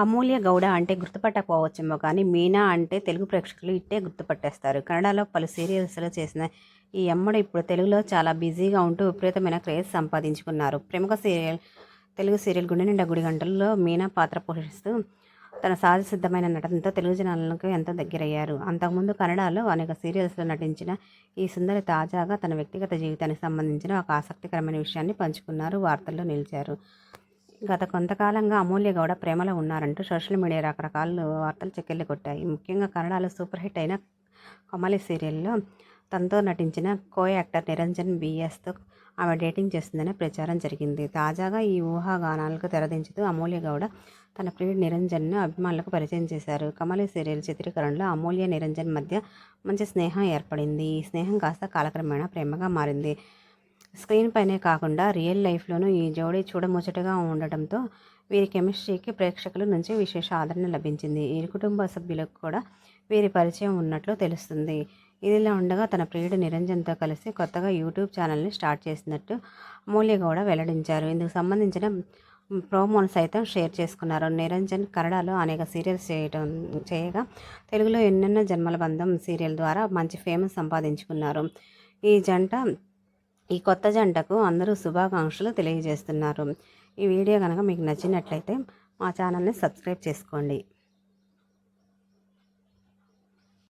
అమూల్య గౌడ అంటే గుర్తుపట్టకపోవచ్చేమో కానీ మీనా అంటే తెలుగు ప్రేక్షకులు ఇట్టే గుర్తుపట్టేస్తారు. కన్నడలో పలు సీరియల్స్లో చేసిన ఈ అమ్మడు ఇప్పుడు తెలుగులో చాలా బిజీగా ఉంటూ విపరీతమైన క్రేజ్ సంపాదించుకున్నారు. ప్రముఖ తెలుగు సీరియల్ గుండె నిండా గుడి గంటల్లో మీనా పాత్ర పోషిస్తూ తన సహజసిద్ధమైన నటనతో తెలుగు జనాలకు ఎంతో దగ్గరయ్యారు. అంతకుముందు కన్నడలో అనేక సీరియల్స్లో నటించిన ఈ సుందరి తాజాగా తన వ్యక్తిగత జీవితానికి సంబంధించిన ఒక ఆసక్తికరమైన విషయాన్ని పంచుకున్నారు, వార్తల్లో నిలిచారు. గత కొంతకాలంగా అమూల్య గౌడ ప్రేమలో ఉన్నారంటూ సోషల్ మీడియా రకరకాల వార్తలు చెక్కెళ్లి కొట్టాయి. ముఖ్యంగా కన్నడలో సూపర్ హిట్ అయిన కమలి సీరియల్లో తనతో నటించిన కో యాక్టర్ నిరంజన్ బిఎస్తో ఆమె డేటింగ్ చేస్తుందనే ప్రచారం జరిగింది. తాజాగా ఈ ఊహాగానాలకు తెరదించుతూ అమూల్య గౌడ తన ప్రియుడు నిరంజన్ను అభిమానులకు పరిచయం చేశారు. కమలి సీరియల్ చిత్రీకరణలో అమూల్య నిరంజన్ మధ్య మంచి స్నేహం ఏర్పడింది. ఈ స్నేహం కాస్త కాలక్రమేణా ప్రేమగా మారింది. స్క్రీన్ పైనే కాకుండా రియల్ లైఫ్లోనూ ఈ జోడీ చూడముచ్చటగా ఉండటంతో వీరి కెమిస్ట్రీకి ప్రేక్షకుల నుంచి విశేష ఆదరణ లభించింది. వీరి కుటుంబ సభ్యులకు కూడా వీరి పరిచయం ఉన్నట్లు తెలుస్తుంది. ఇదిలా ఉండగా తన ప్రియుడు నిరంజన్తో కలిసి కొత్తగా యూట్యూబ్ ఛానల్ని స్టార్ట్ చేసినట్టు అమూల్య గౌడ వెల్లడించారు. ఇందుకు సంబంధించిన ప్రోమోను సైతం షేర్ చేసుకున్నారు. నిరంజన్ కన్నడలో అనేక సీరియల్స్ చేయగా తెలుగులో ఎన్నెన్నో జన్మల బంధం సీరియల్ ద్వారా మంచి ఫేమస్ సంపాదించుకున్నారు. ఈ కొత్త జంటకు అందరూ శుభాకాంక్షలు తెలియజేస్తున్నారు. ఈ వీడియో కనుక మీకు నచ్చినట్లయితే మా ఛానల్ని సబ్స్క్రైబ్ చేసుకోండి.